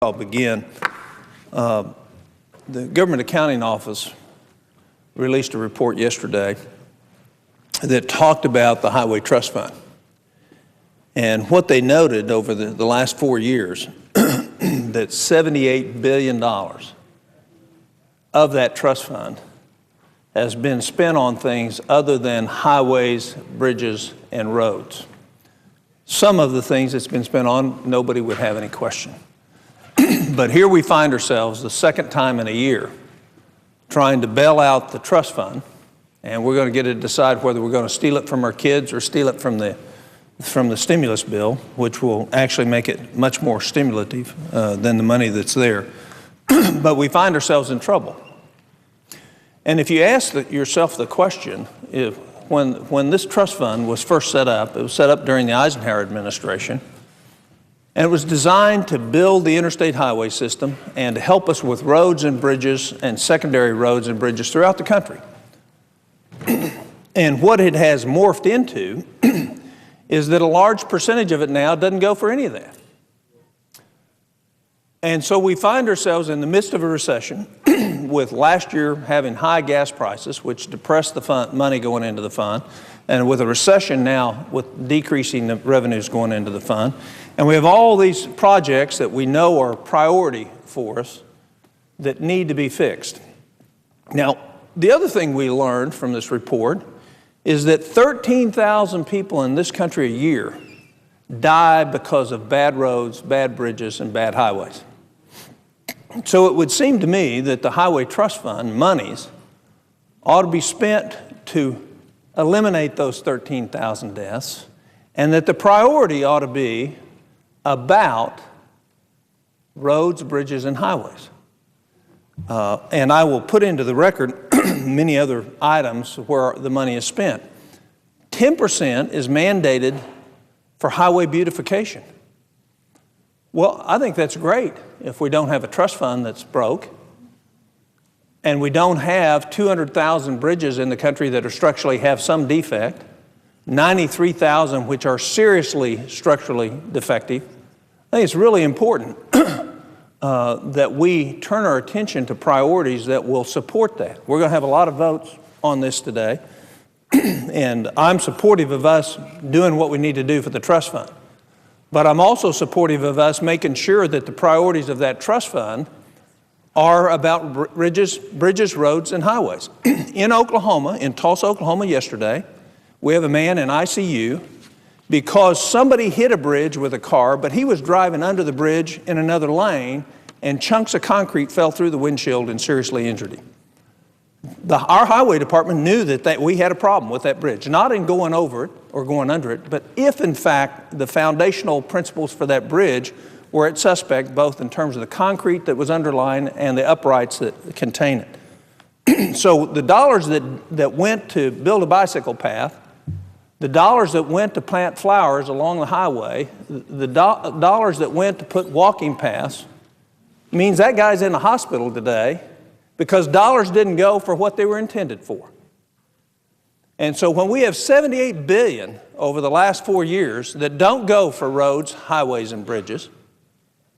I'll begin. The Government Accounting Office released a report yesterday that talked about the Highway Trust Fund. And what they noted over the last 4 years, that $78 billion of that trust fund has been spent on things other than highways, bridges, and roads. Some of the things it's been spent on, nobody would have any question. But here we find ourselves the second time in a year trying to bail out the trust fund, and we're going to get to decide whether we're going to steal it from our kids or steal it from the stimulus bill, which will actually make it much more stimulative than the money that's there. But we find ourselves in trouble. And if you ask yourself the question, when this trust fund was first set up, it was set up during the Eisenhower administration, and it was designed to build the interstate highway system and to help us with roads and bridges and secondary roads and bridges throughout the country. And what it has morphed into is that a large percentage of it now doesn't go for any of that. And so we find ourselves in the midst of a recession with last year having high gas prices, which depressed the fund, money going into the fund, and with a recession now with decreasing the revenues going into the fund. And we have all these projects that we know are priority for us that need to be fixed. Now, the other thing we learned from this report is that 13,000 people in this country a year die because of bad roads, bad bridges, and bad highways. So it would seem to me that the Highway Trust Fund monies ought to be spent to eliminate those 13,000 deaths, and that the priority ought to be about roads, bridges, and highways. And I will put into the record many other items where the money is spent. 10% is mandated for highway beautification. Well, I think that's great if we don't have a trust fund that's broke, and we don't have 200,000 bridges in the country that are structurally have some defect, 93,000 which are seriously structurally defective. I think it's really important that we turn our attention to priorities that will support that. We're going to have a lot of votes on this today, and I'm supportive of us doing what we need to do for the trust fund. But I'm also supportive of us making sure that the priorities of that trust fund are about bridges, roads, and highways. In Oklahoma, in Tulsa, Oklahoma yesterday, we have a man in ICU because somebody hit a bridge with a car, but he was driving under the bridge in another lane, and chunks of concrete fell through the windshield and seriously injured him. Our highway department knew that we had a problem with that bridge, not in going over it or going under it, but if in fact the foundational principles for that bridge were at suspect, both in terms of the concrete that was underlying and the uprights that contain it. So the dollars that went to build a bicycle path, the dollars that went to plant flowers along the highway, the dollars that went to put walking paths, means that guy's in the hospital today because dollars didn't go for what they were intended for. And so when we have $78 billion over the last 4 years that don't go for roads, highways, and bridges,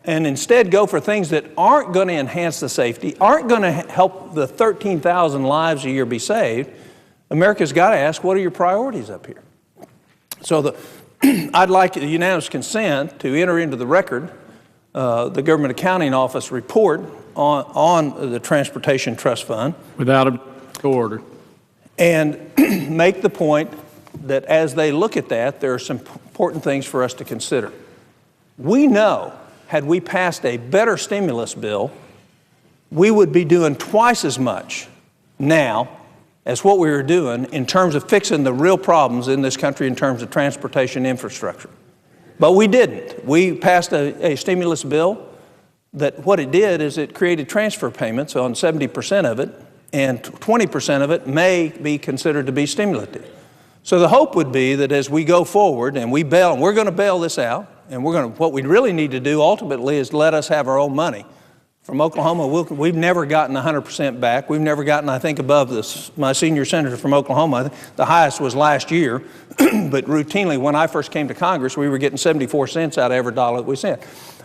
and instead go for things that aren't going to enhance the safety, aren't going to help the 13,000 lives a year be saved, America's got to ask, what are your priorities up here? So I'd like the unanimous consent to enter into the record the Government Accounting Office report on the Transportation Trust Fund. Without a order. And make the point that as they look at that, there are some important things for us to consider. We know, had we passed a better stimulus bill, we would be doing twice as much now as what we were doing in terms of fixing the real problems in this country in terms of transportation infrastructure. But we didn't. We passed a stimulus bill that what it did is it created transfer payments on 70% of it, and 20% of it may be considered to be stimulative. So the hope would be that as we go forward and we're going to bail this out, and what we really need to do ultimately is let us have our own money. From Oklahoma, we've never gotten 100% back. We've never gotten, I think, above this. My senior senator from Oklahoma, the highest was last year, but routinely when I first came to Congress, we were getting 74 cents out of every dollar that we sent.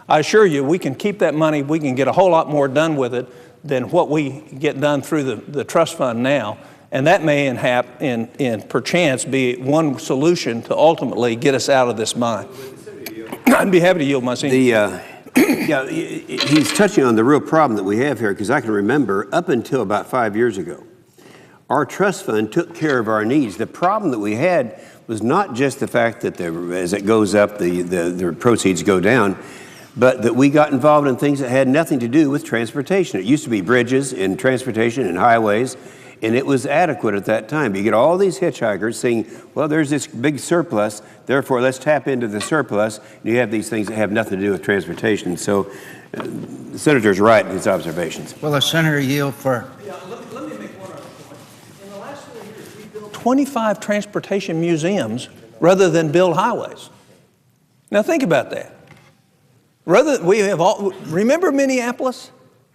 I assure you, we can keep that money. We can get a whole lot more done with it than what we get done through the trust fund now. And that may, in perchance, be one solution to ultimately get us out of this bind. I'd be happy to yield my senior. Yeah, he's touching on the real problem that we have here, because I can remember up until about 5 years ago, our trust fund took care of our needs. The problem that we had was not just the fact that as it goes up, the proceeds go down, but that we got involved in things that had nothing to do with transportation. It used to be bridges and transportation and highways, and it was adequate at that time. You get all these hitchhikers saying, well, there's this big surplus, therefore let's tap into the surplus. And you have these things that have nothing to do with transportation. So the senator's right in his observations. Will the senator yield for? Yeah, let me make one other point. In the last 4 years, we built 25 transportation museums rather than build highways. Now think about that. Remember Minneapolis?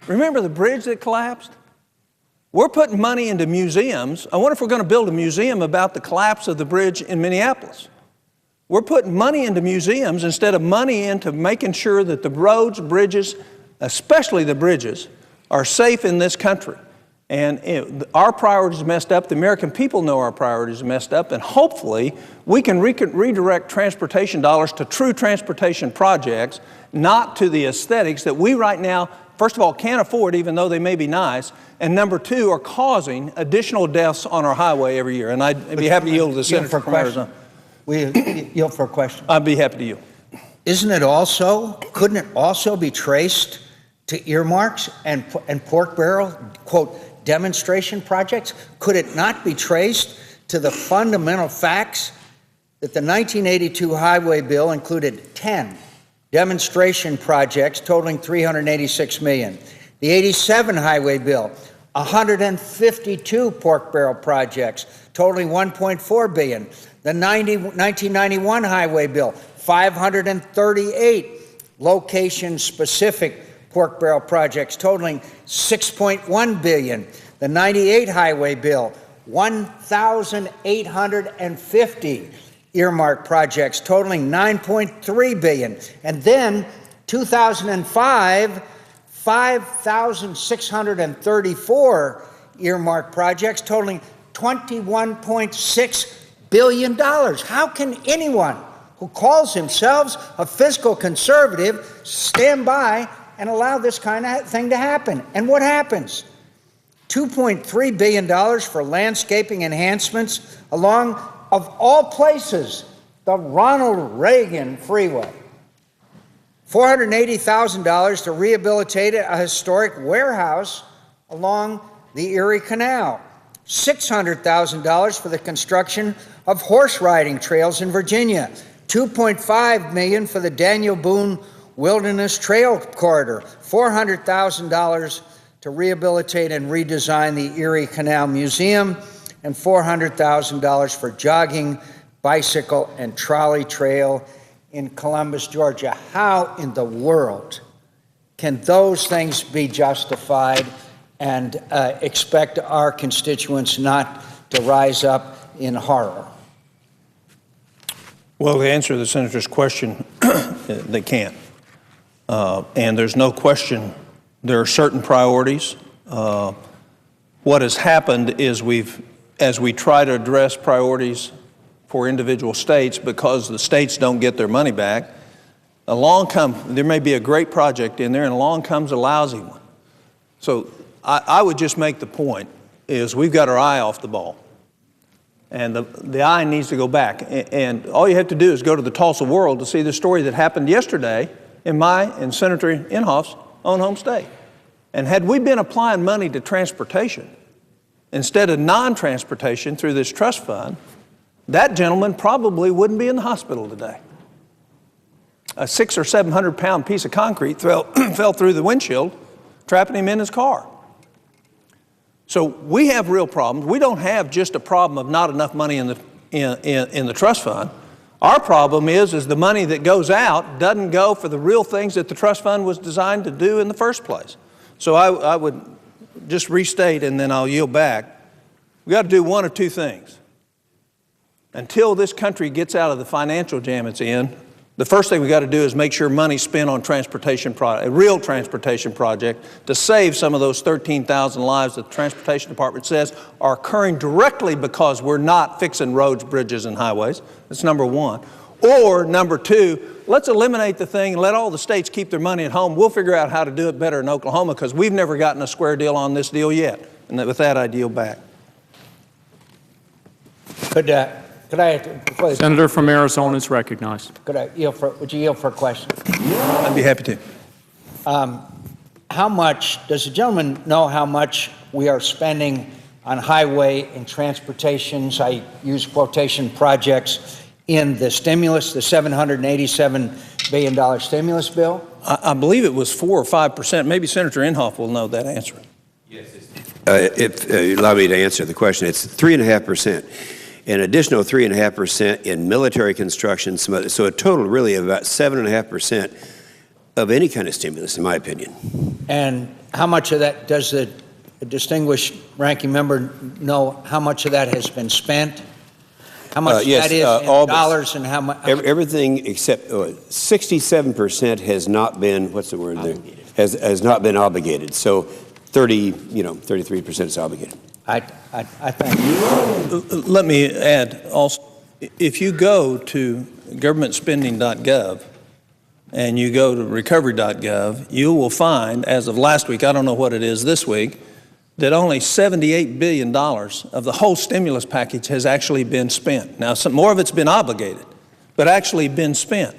Remember the bridge that collapsed? We're putting money into museums. I wonder if we're going to build a museum about the collapse of the bridge in Minneapolis. We're putting money into museums instead of money into making sure that the roads, bridges, especially the bridges, are safe in this country. And our priorities are messed up. The American people know our priorities are messed up. And hopefully, we can redirect transportation dollars to true transportation projects, not to the aesthetics that we right now, first of all, can't afford, even though they may be nice, and number two, are causing additional deaths on our highway every year. And I'd be happy to yield to the senator from Arizona. We yield for a question. I'd be happy to yield. Couldn't it also be traced to earmarks and pork barrel, quote, demonstration projects? Could it not be traced to the fundamental facts that the 1982 highway bill included 10 demonstration projects totaling $386 million. The 87 highway bill, 152 pork barrel projects totaling $1.4 billion. The 1991 highway bill, 538 location-specific pork barrel projects totaling $6.1 billion. The 98 highway bill, 1,850 earmark projects totaling $9.3 billion. And then 2005, 5,634 earmark projects totaling $21.6 billion. How can anyone who calls themselves a fiscal conservative stand by and allow this kind of thing to happen? And what happens? $2.3 billion for landscaping enhancements along, of all places, the Ronald Reagan Freeway. $480,000 to rehabilitate a historic warehouse along the Erie Canal. $600,000 for the construction of horse riding trails in Virginia. $2.5 million for the Daniel Boone Wilderness Trail Corridor. $400,000 to rehabilitate and redesign the Erie Canal Museum, and $400,000 for jogging, bicycle, and trolley trail in Columbus, Georgia. How in the world can those things be justified and expect our constituents not to rise up in horror? Well, to answer the senator's question, they can't. And there's no question there are certain priorities. What has happened is as we try to address priorities for individual states, because the states don't get their money back, there may be a great project in there, and along comes a lousy one. So I would just make the point is we've got our eye off the ball. And the eye needs to go back. And all you have to do is go to the Tulsa World to see the story that happened yesterday in Senator Inhofe's own home state. And had we been applying money to transportation instead of non-transportation through this trust fund, that gentleman probably wouldn't be in the hospital today. A 600 or 700 pound piece of concrete fell through the windshield, trapping him in his car. So we have real problems. We don't have just a problem of not enough money in the trust fund. Our problem is the money that goes out doesn't go for the real things that the trust fund was designed to do in the first place. So I would just restate, and then I'll yield back. We've got to do one of two things. Until this country gets out of the financial jam it's in, The first thing we got to do is make sure money's spent on a real transportation project to save some of those 13,000 lives that the Transportation Department says are occurring directly because we're not fixing roads, bridges, and highways. That's number one. Or number two, let's eliminate the thing and let all the states keep their money at home. We'll figure out how to do it better in Oklahoma because we've never gotten a square deal on this deal yet. And with that, I yield back. Could I, Senator from Arizona is recognized. would you yield for a question? I'd be happy to. How much, does the gentleman know how much we are spending on highway and transportations, I use quotation, projects in the stimulus, the $787 billion stimulus bill? I believe it was 4 or 5%. Maybe Senator Inhofe will know that answer. Yes. If you allow me to answer the question, it's 3.5%. An additional 3.5% in military construction, so a total really of about 7.5% of any kind of stimulus, in my opinion. And how much of that does the distinguished ranking member know how much of that has been spent? How much yes, that is in dollars and how much? Everything except 67% has not been, what's the word there? Has not been obligated. So 33% is obligated. I thank you. Let me add also, if you go to governmentspending.gov and you go to recovery.gov, you will find, as of last week, I don't know what it is this week, that only $78 billion of the whole stimulus package has actually been spent. Now, some more of it's been obligated, but actually been spent.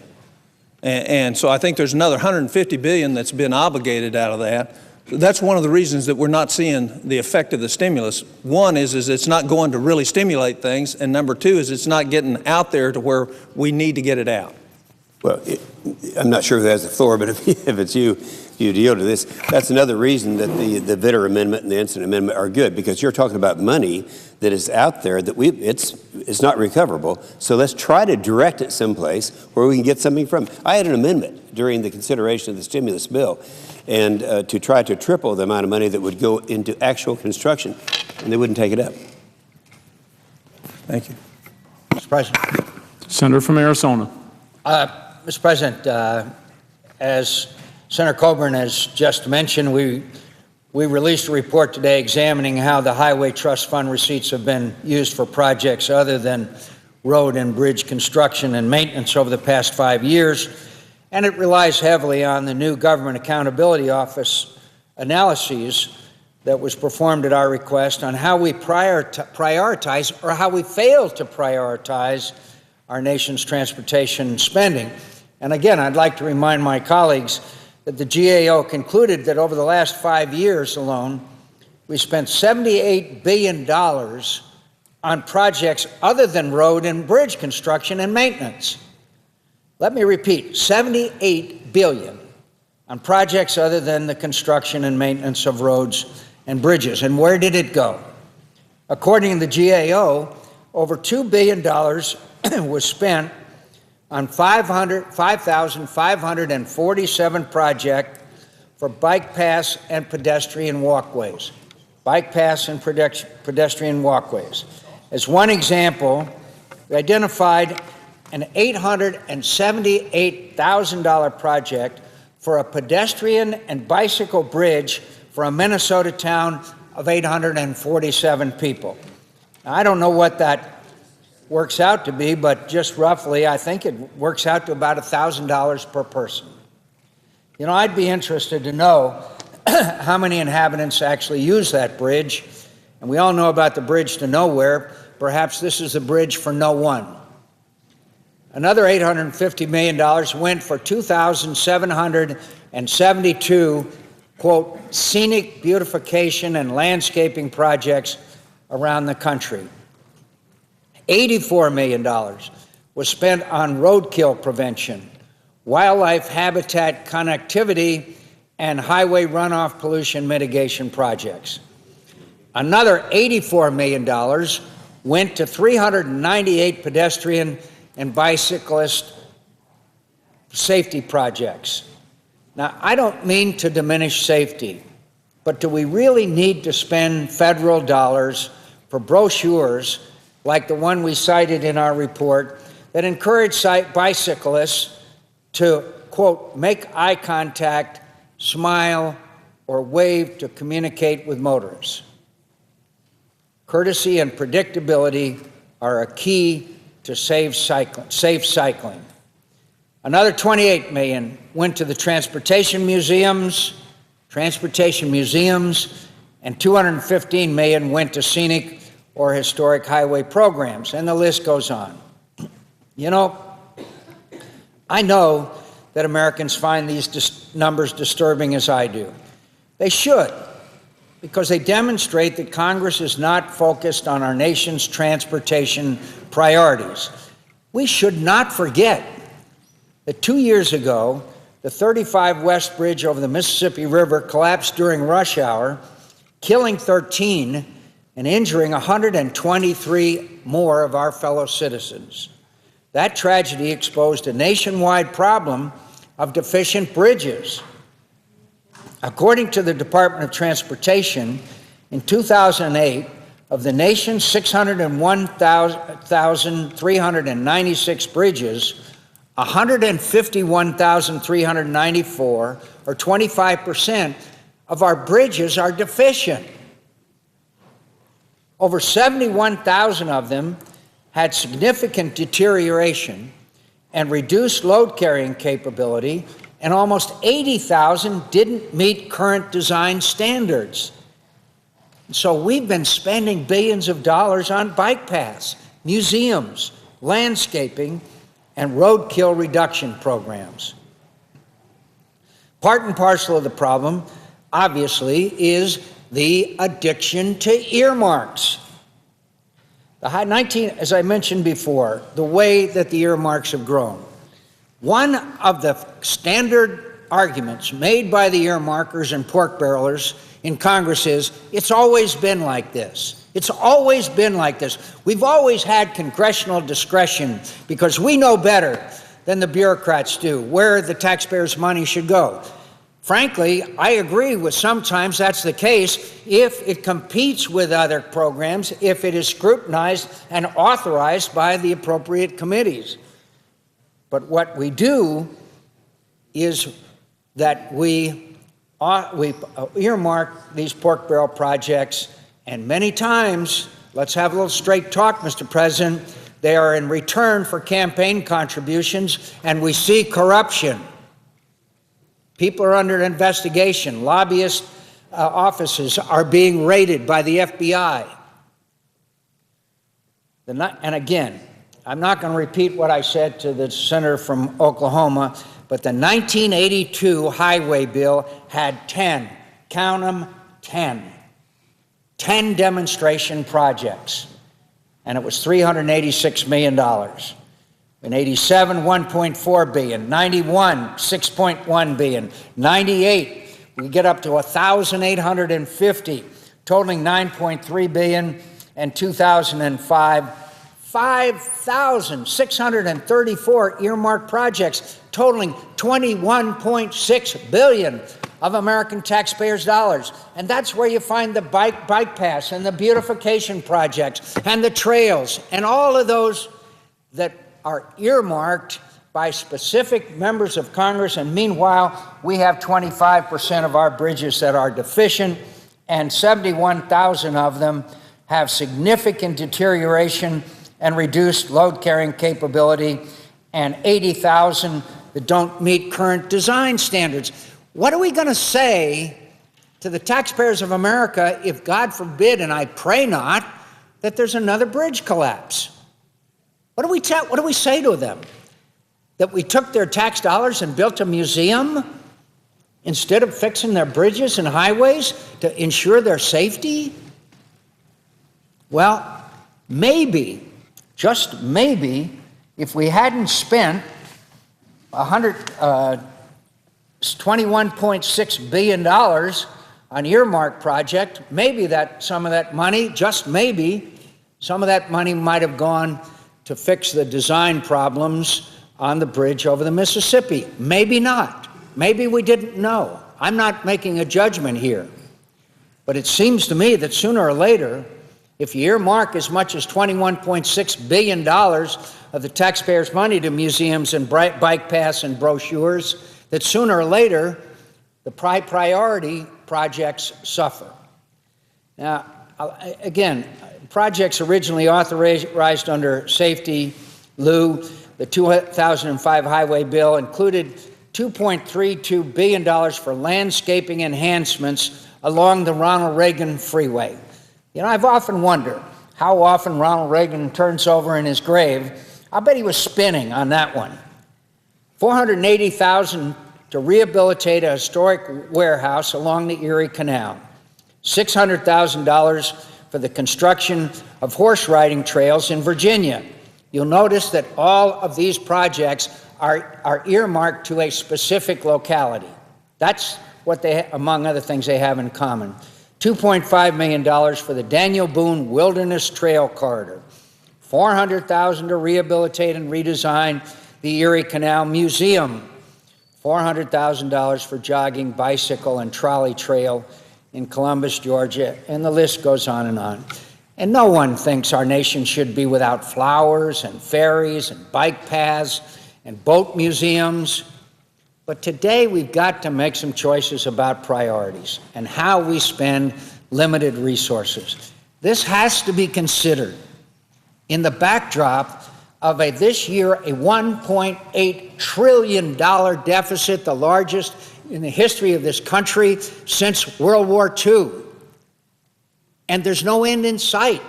And so I think there's another $150 billion that's been obligated out of that. That's one of the reasons that we're not seeing the effect of the stimulus. One is it's not going to really stimulate things, and number two is it's not getting out there to where we need to get it out. Well, I'm not sure who has the floor, but if it's you yield to this, that's another reason that the Vitter Amendment and the Incident Amendment are good, because you're talking about money that is out there that it's not recoverable. So let's try to direct it someplace where we can get something from. I had an amendment during the consideration of the stimulus bill, and to try to triple the amount of money that would go into actual construction, and they wouldn't take it up. Thank you. Mr. President. Senator from Arizona. Mr. President, as Senator Coburn has just mentioned, we released a report today examining how the Highway Trust Fund receipts have been used for projects other than road and bridge construction and maintenance over the past 5 years. And it relies heavily on the new Government Accountability Office analyses that was performed at our request on how we prioritize or how we fail to prioritize our nation's transportation spending. And again, I'd like to remind my colleagues that the GAO concluded that over the last 5 years alone, we spent $78 billion on projects other than road and bridge construction and maintenance. Let me repeat, $78 billion on projects other than the construction and maintenance of roads and bridges. And where did it go? According to the GAO, over $2 billion was spent on 5,547 projects for bike paths and pedestrian walkways. Bike paths and pedestrian walkways. As one example, we identified an $878,000 project for a pedestrian and bicycle bridge for a Minnesota town of 847 people. Now, I don't know what that works out to be, but just roughly, I think it works out to about $1,000 per person. You know, I'd be interested to know how many inhabitants actually use that bridge. And we all know about the bridge to nowhere. Perhaps this is the bridge for no one. Another $850 million went for 2,772, quote, scenic beautification and landscaping projects around the country. $84 million was spent on roadkill prevention, wildlife habitat connectivity, and highway runoff pollution mitigation projects. Another $84 million went to 398 pedestrian and bicyclist safety projects. Now, I don't mean to diminish safety, but do we really need to spend federal dollars for brochures like the one we cited in our report that encourage bicyclists to, quote, make eye contact, smile, or wave to communicate with motorists. Courtesy and predictability are a key to safe cycling. Another $28 million went to the transportation museums, and $215 million went to scenic or historic highway programs, and the list goes on. You know, I know that Americans find these numbers disturbing as I do. They should, because they demonstrate that Congress is not focused on our nation's transportation priorities. We should not forget that 2 years ago, the 35 West Bridge over the Mississippi River collapsed during rush hour, killing 13 and injuring 123 more of our fellow citizens. That tragedy exposed a nationwide problem of deficient bridges. According to the Department of Transportation, in 2008, of the nation's 601,396 bridges, 151,394, or 25%, of our bridges are deficient. Over 71,000 of them had significant deterioration and reduced load carrying capability, and almost 80,000 didn't meet current design standards. So we've been spending billions of dollars on bike paths, museums, landscaping, and roadkill reduction programs. Part and parcel of the problem, obviously, is the addiction to earmarks. As I mentioned before, the way that the earmarks have grown. One of the standard arguments made by the earmarkers and pork barrelers in Congress is, it's always been like this. It's always been like this. We've always had congressional discretion because we know better than the bureaucrats do where the taxpayers' money should go. Frankly, I agree with sometimes that's the case if it competes with other programs, if it is scrutinized and authorized by the appropriate committees. But what we do is that we earmark these pork barrel projects, and many times, let's have a little straight talk, Mr. President, they are in return for campaign contributions, and we see corruption. People are under investigation. Lobbyist offices are being raided by the FBI. And again, I'm not going to repeat what I said to the senator from Oklahoma, but the 1982 highway bill had 10, count them, 10 demonstration projects, and it was $386 million. In 87, $1.4 billion, 91, $6.1 billion, 98, we get up to 1,850, totaling $9.3 billion, and 2005, 5,634 earmarked projects, totaling $21.6 billion of American taxpayers' dollars. And that's where you find the bike paths and the beautification projects and the trails and all of those that are earmarked by specific members of Congress. And meanwhile, we have 25% of our bridges that are deficient, and 71,000 of them have significant deterioration and reduced load carrying capability, and 80,000 that don't meet current design standards. What are we going to say to the taxpayers of America if, God forbid, and I pray not, that there's another bridge collapse? What do we say to them? That we took their tax dollars and built a museum instead of fixing their bridges and highways to ensure their safety? Well, maybe, just maybe, if we hadn't spent $21.6 billion on earmark project, maybe that some of that money, just maybe, some of that money might have gone to fix the design problems on the bridge over the Mississippi. Maybe not. Maybe we didn't know. I'm not making a judgment here. But it seems to me that sooner or later, If you earmark as much as $21.6 billion of the taxpayers' money to museums and bike paths and brochures, that sooner or later, the priority projects suffer. Now, again, projects originally authorized under Safety Lou, the 2005 highway bill included $2.32 billion for landscaping enhancements along the Ronald Reagan Freeway. You know, I've often wondered how often Ronald Reagan turns over in his grave. I bet he was spinning on that one. $480,000 to rehabilitate a historic warehouse along the Erie Canal. $600,000 for the construction of horse riding trails in Virginia. You'll notice that all of these projects are earmarked to a specific locality. That's what they, among other things, they have in common. $2.5 million for the Daniel Boone Wilderness Trail Corridor. $400,000 to rehabilitate and redesign the Erie Canal Museum. $400,000 for jogging, bicycle, and trolley trail in Columbus, Georgia, and the list goes on and on. And no one thinks our nation should be without flowers and ferries and bike paths and boat museums. But today we've got to make some choices about priorities and how we spend limited resources. This has to be considered in the backdrop of this year a $1.8 trillion deficit, the largest in the history of this country since World War II. And there's no end in sight.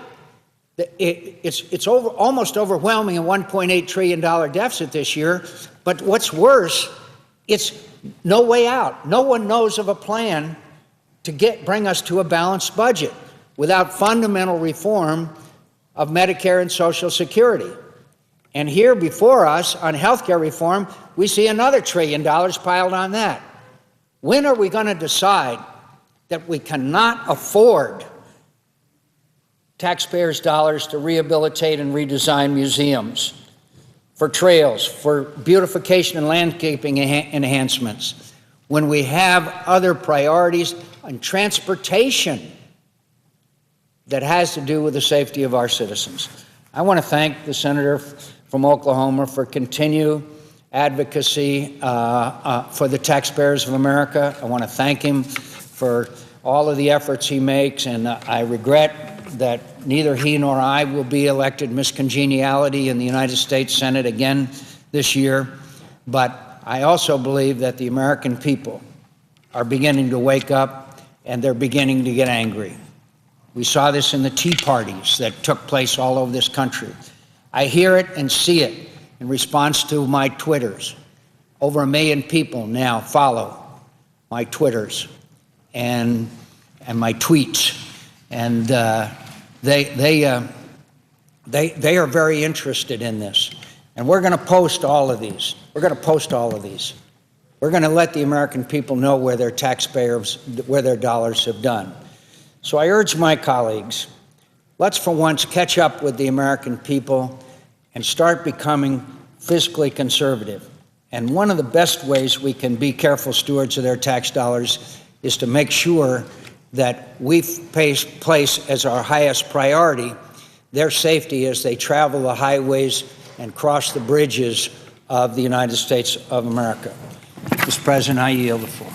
It's almost overwhelming, a $1.8 trillion deficit this year. But what's worse, it's no way out. No one knows of a plan to bring us to a balanced budget without fundamental reform of Medicare and Social Security. And here before us on health care reform, we see another $1 trillion piled on that. When are we going to decide that we cannot afford taxpayers' dollars to rehabilitate and redesign museums, for trails, for beautification and landscaping enhancements, when we have other priorities on transportation that has to do with the safety of our citizens? I want to thank the senator from Oklahoma for continued advocacy for the taxpayers of America. I want to thank him for all of the efforts he makes, and I regret that neither he nor I will be elected Miss Congeniality in the United States Senate again this year. But I also believe that the American people are beginning to wake up and they're beginning to get angry. We saw this in the tea parties that took place all over this country. I hear it and see it in response to my Twitters. Over 1 million people now follow my Twitters and my tweets. And they are very interested in this. And we're going to post all of these. We're going to let the American people know where their dollars have done. So I urge my colleagues, let's for once catch up with the American people and start becoming fiscally conservative. And one of the best ways we can be careful stewards of their tax dollars is to make sure that we place as our highest priority their safety as they travel the highways and cross the bridges of the United States of America. Mr. President, I yield the floor.